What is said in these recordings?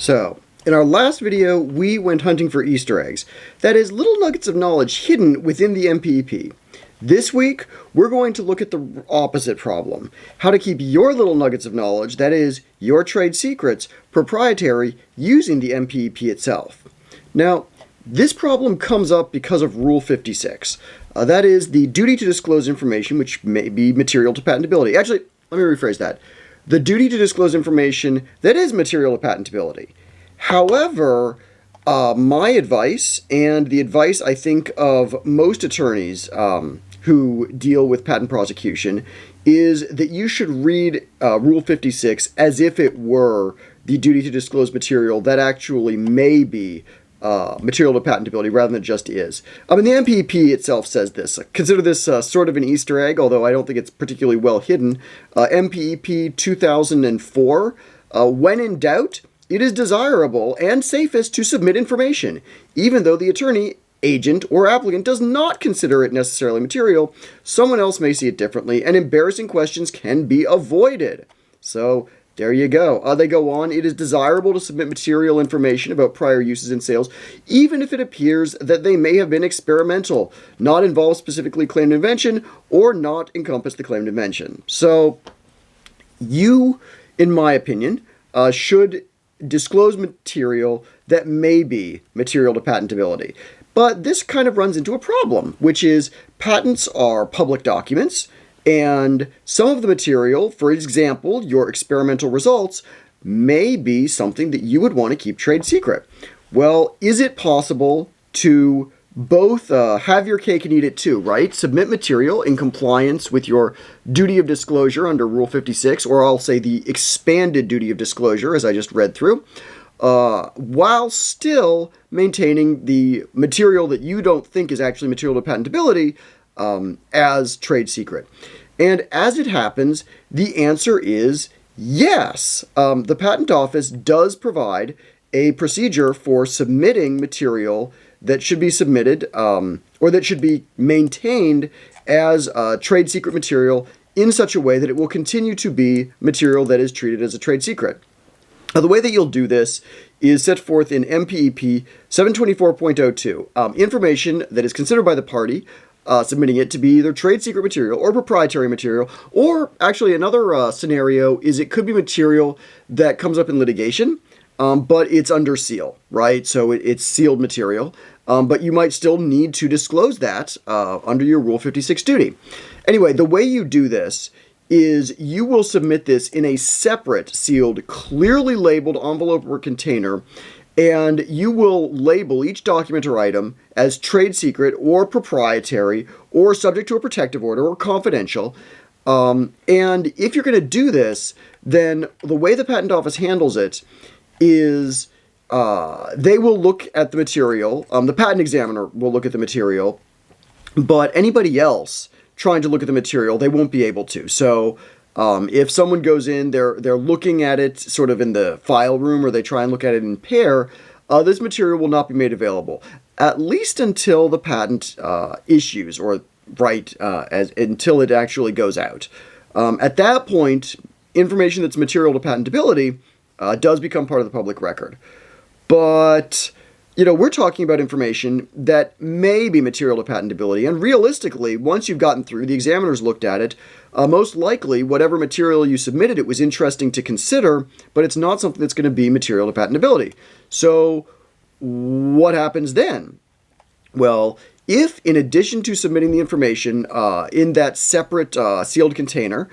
So, in our last video, we went hunting for Easter eggs. That is, little nuggets of knowledge hidden within the MPEP. This week, we're going to look at the opposite problem. How to keep your little nuggets of knowledge, that is, your trade secrets, proprietary using the MPEP itself. Now, this problem comes up because of Rule 56. That is, the duty to disclose information which may be material to patentability. Actually, let me rephrase that. The duty to disclose information that is material to patentability. However, my advice, and the advice I think of most attorneys who deal with patent prosecution, is that you should read Rule 56 as if it were the duty to disclose material that actually may be material to patentability rather than just is. The MPEP itself says this. Consider this sort of an Easter egg, although I don't think it's particularly well hidden. MPEP 2004, when in doubt, it is desirable and safest to submit information, even though the attorney, agent, or applicant does not consider it necessarily material. Someone else may see it differently, and embarrassing questions can be avoided. So, there you go. They go on, it is desirable to submit material information about prior uses in sales, even if it appears that they may have been experimental, not involve specifically claimed invention, or not encompass the claimed invention. So, you, in my opinion, should disclose material that may be material to patentability. But this kind of runs into a problem, which is patents are public documents, and some of the material, for example, your experimental results, may be something that you would want to keep trade secret. Well, is it possible to both have your cake and eat it too, right? Submit material in compliance with your duty of disclosure under Rule 56, or I'll say the expanded duty of disclosure, as I just read through, while still maintaining the material that you don't think is actually material to patentability as trade secret. And as it happens, the answer is yes. The Patent Office does provide a procedure for submitting material that should be submitted or that should be maintained as trade secret material in such a way that it will continue to be material that is treated as a trade secret. The way that you'll do this is set forth in MPEP 724.02. Information that is considered by the party submitting it to be either trade secret material or proprietary material, or actually another scenario is it could be material that comes up in litigation, but it's under seal, right? So it's sealed material, but you might still need to disclose that under your Rule 56 duty. Anyway, the way you do this is you will submit this in a separate, sealed, clearly labeled envelope or container, and you will label each document or item as trade secret or proprietary or subject to a protective order or confidential. And if you're going to do this, then the way the Patent Office handles it is they will look at the material. The patent examiner will look at the material, but anybody else trying to look at the material, they won't be able to. So if someone goes in, they're looking at it sort of in the file room, or they try and look at it in pair, this material will not be made available, at least until the patent issues, or until it actually goes out. At that point, information that's material to patentability does become part of the public record. But we're talking about information that may be material to patentability, and realistically, once you've gotten through, the examiner's looked at it, most likely, whatever material you submitted, it was interesting to consider, but it's not something that's going to be material to patentability. So, what happens then? Well, if in addition to submitting the information in that separate sealed container,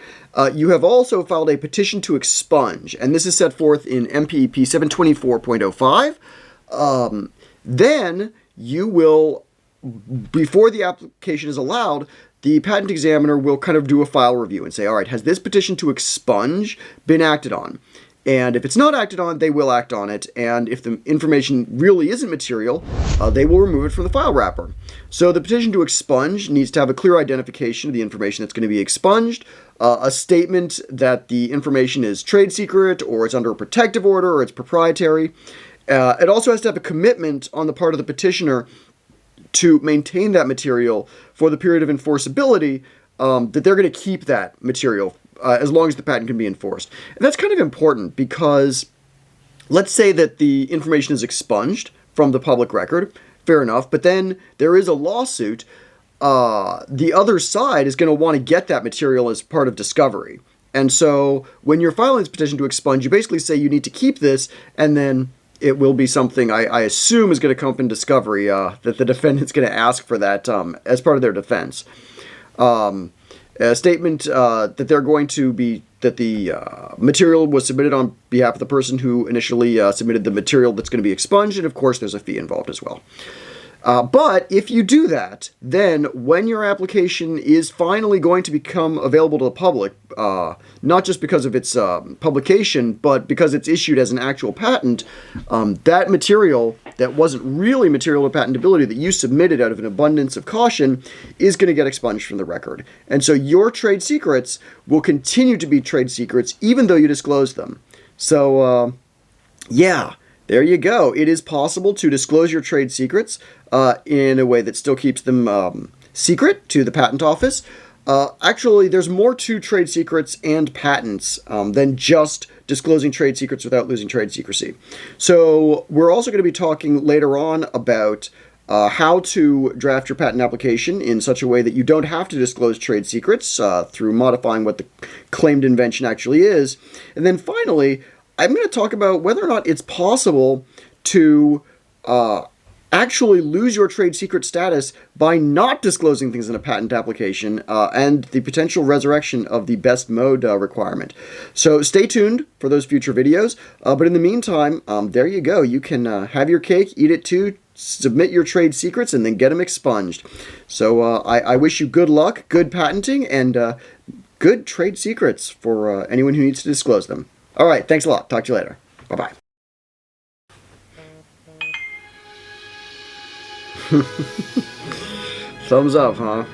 you have also filed a petition to expunge, and this is set forth in MPEP 724.05, then you will, before the application is allowed, the patent examiner will kind of do a file review and say, all right, has this petition to expunge been acted on? And if it's not acted on, they will act on it. And if the information really isn't material, they will remove it from the file wrapper. So the petition to expunge needs to have a clear identification of the information that's going to be expunged, a statement that the information is trade secret, or it's under a protective order, or it's proprietary. It also has to have a commitment on the part of the petitioner to maintain that material for the period of enforceability, that they're going to keep that material as long as the patent can be enforced. And that's kind of important because let's say that the information is expunged from the public record. Fair enough. But then there is a lawsuit. The other side is going to want to get that material as part of discovery. And so when you're filing this petition to expunge, you basically say you need to keep this, and then it will be something I assume is going to come up in discovery, that the defendant's going to ask for that as part of their defense. A statement that they're going to be, that the material was submitted on behalf of the person who initially submitted the material that's going to be expunged, and of course there's a fee involved as well. But if you do that, then when your application is finally going to become available to the public, not just because of its publication, but because it's issued as an actual patent, that material that wasn't really material of patentability that you submitted out of an abundance of caution is going to get expunged from the record. And so your trade secrets will continue to be trade secrets even though you disclose them. So, yeah. There you go. It is possible to disclose your trade secrets in a way that still keeps them secret to the patent office. Actually, there's more to trade secrets and patents than just disclosing trade secrets without losing trade secrecy. So we're also going to be talking later on about how to draft your patent application in such a way that you don't have to disclose trade secrets through modifying what the claimed invention actually is. And then finally, I'm going to talk about whether or not it's possible to actually lose your trade secret status by not disclosing things in a patent application, and the potential resurrection of the best mode requirement. So stay tuned for those future videos. But in the meantime, there you go. You can have your cake, eat it too, submit your trade secrets, and then get them expunged. So I wish you good luck, good patenting, and good trade secrets for anyone who needs to disclose them. All right, thanks a lot. Talk to you later. Bye-bye. Thumbs up, huh?